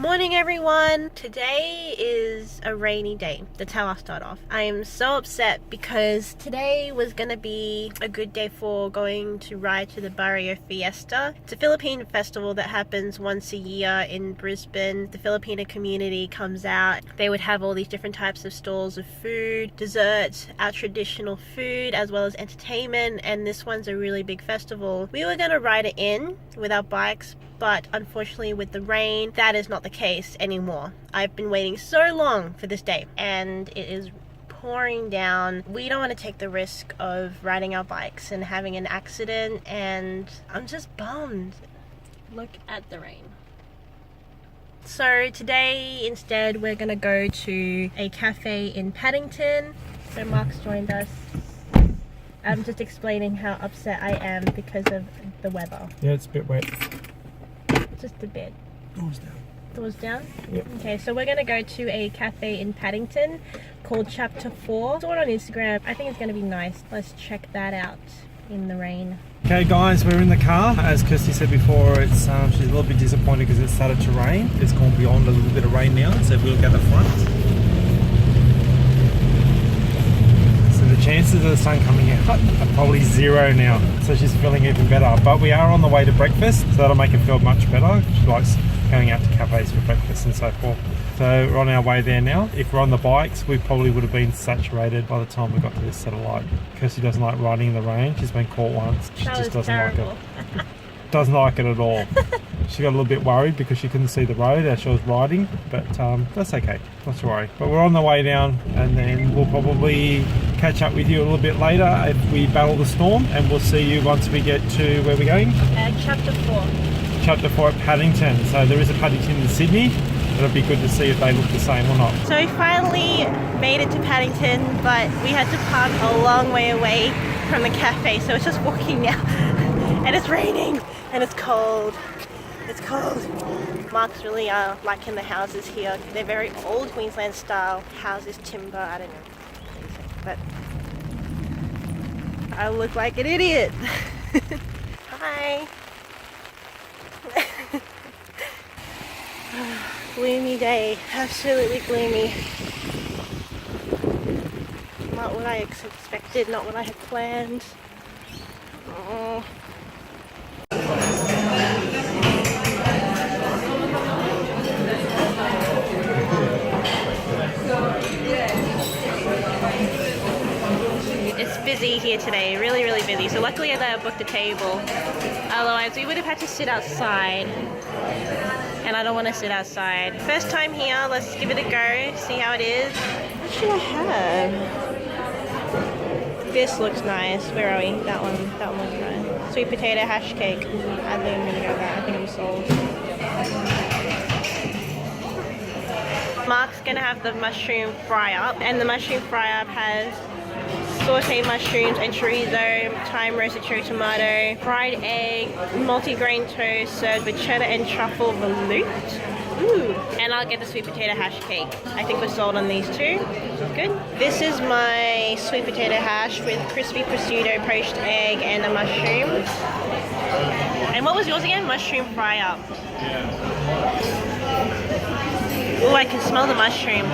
Morning everyone! Today is a rainy day. That's how I start off. I am so upset because today was gonna be a good day for going to ride to the Barrio Fiesta. It's a Philippine festival that happens once a year in Brisbane. The Filipino community comes out. They would have all these different types of stalls of food, desserts, our traditional food, as well as entertainment, and this one's a really big festival. We were gonna ride it in with our bikes, but unfortunately with the rain, that is not the case anymore. I've been waiting so long for this day and it is pouring down. We don't want to take the risk of riding our bikes and having an accident, and I'm just bummed. Look at the rain. So today instead we're gonna go to a cafe in Paddington. So Mark's joined us. I'm just explaining how upset I am because of the weather. Yeah, it's a bit wet. Just a bit. Doors down. Doors down? Yep. Okay, so we're going to go to a cafe in Paddington called Chapter 4. Saw it on Instagram. I think it's going to be nice. Let's check that out in the rain. Okay guys, we're in the car. As Kirsty said before, it's she's a little bit disappointed because it started to rain. It's gone beyond a little bit of rain now, so if we look at the front. So the chances of the sun coming out are probably zero now. So she's feeling even better. But we are on the way to breakfast, so that'll make her feel much better. She likes going out to cafes for breakfast and so forth. So we're on our way there now. If we're on the bikes, we probably would have been saturated by the time we got to this satellite. Kirsty doesn't like riding in the rain. She's been caught once. She just doesn't like it. Doesn't like it at all. She got a little bit worried because she couldn't see the road as she was riding, but that's okay, not to worry. But we're on the way down, and then we'll probably catch up with you a little bit later if we battle the storm, and we'll see you once we get to where we're going. Chapter 4. Chapter 4 at Paddington. So there is a Paddington in Sydney. It'll be good to see if they look the same or not. So we finally made it to Paddington, but we had to park a long way away from the cafe, so it's just walking now. And it's raining, and it's cold. It's cold. Mark's really liking the houses here. They're very old Queensland style houses, timber, I don't know. But I look like an idiot. Hi. Gloomy day, absolutely gloomy. Not what I expected, not what I had planned. Oh. It's busy here today, really busy. So luckily I booked a table. Otherwise we would have had to sit outside. And I don't want to sit outside. First time here, let's give it a go, see how it is. What should I have? This looks nice. Where are we? That one looks nice. Sweet potato hash cake. I think I'm gonna go with that. I think I'm sold. Mark's gonna have the mushroom fry up, and the mushroom fry up has sauteed mushrooms and chorizo, thyme roasted cherry tomato, fried egg, multi-grain toast served with cheddar and truffle veloute. Ooh. And I'll get the sweet potato hash cake. I think we're sold on these two. This is good. This is my sweet potato hash with crispy prosciutto, poached egg, and the mushrooms. And what was yours again? Mushroom fry up. Yeah. Ooh, I can smell the mushrooms.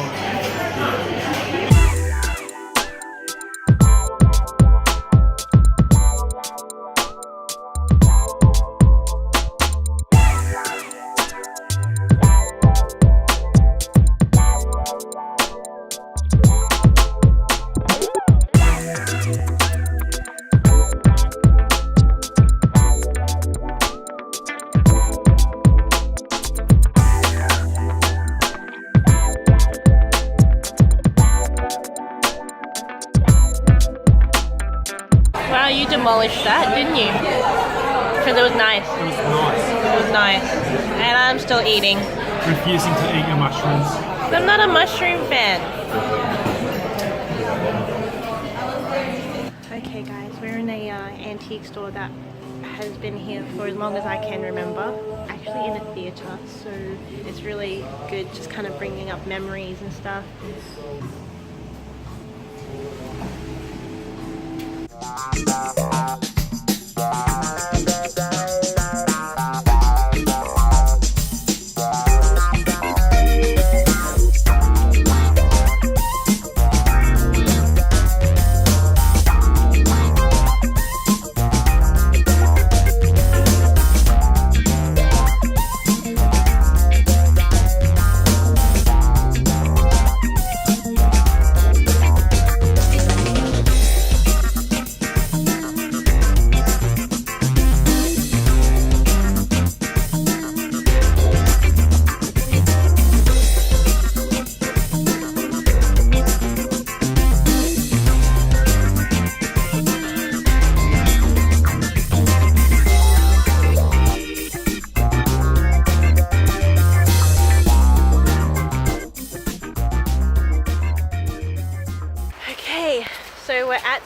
Wow, you demolished that, didn't you? Because it was nice. It was nice. It was nice. And I'm still eating. Refusing to eat your mushrooms. I'm not a mushroom fan. Okay guys, we're in a antique store that has been here for as long as I can remember. Actually in a theatre, so it's really good just kind of bringing up memories and stuff.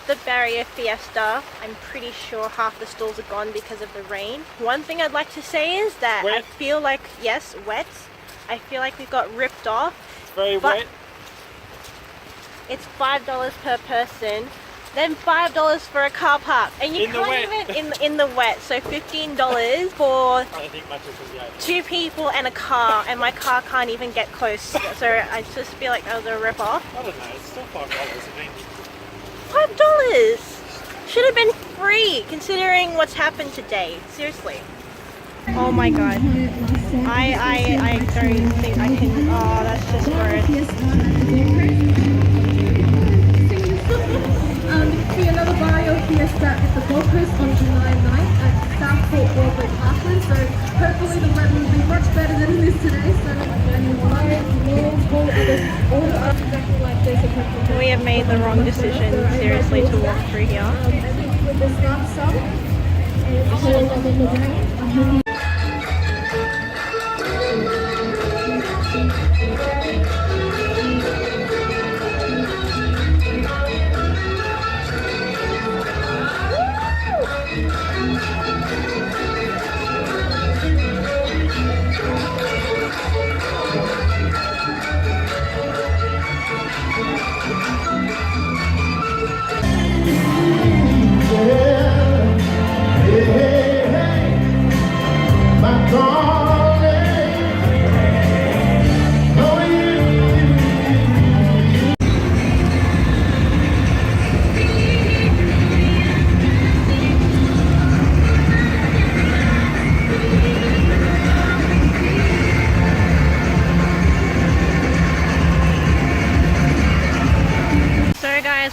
the Barrio Fiesta. I'm pretty sure half the stalls are gone because of the rain. One thing I'd like to say is that I Wet. feel like, yes, wet. I feel like we got ripped off. Very wet. It's $5 per person, then $5 for a car park, and you can't even in the wet. So $15 for I don't think much of 2 people and a car, and my car can't even get close. So I just feel like that was a rip off. I don't know, it's still $5. I mean, $5 should have been free considering what's happened today. Seriously. Oh my god. I don't think I can. Oh, that's just gross. See another Barrio Fiesta at the Gold Coast on July 9th at Southport Broadway Parkland. So hopefully the weather will be much better than it is today. So We have made the wrong decision, seriously, to walk through here. with the start song and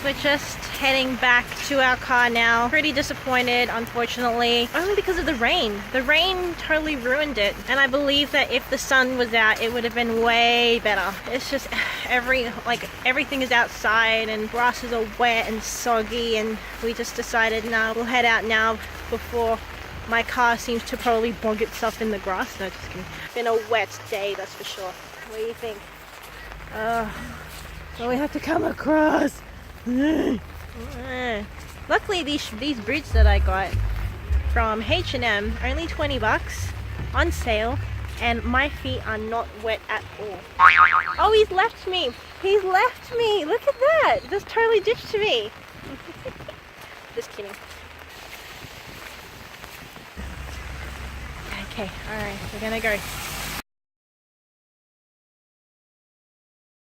We're just heading back to our car now. Pretty disappointed, unfortunately, only because of the rain. The rain totally ruined it, and I believe that if the sun was out, it would have been way better. It's just everything is outside and grasses are wet and soggy, and we just decided, nah, we'll head out now before my car seems to probably bog itself in the grass. No, just kidding. It's been a wet day, that's for sure. What do you think? So we have to come across. Luckily these boots that I got from H&M, only 20 bucks on sale, and my feet are not wet at all. Oh, he's left me. He's left me. Look at that. Just totally ditched me. Just kidding. Okay, alright, we're gonna go.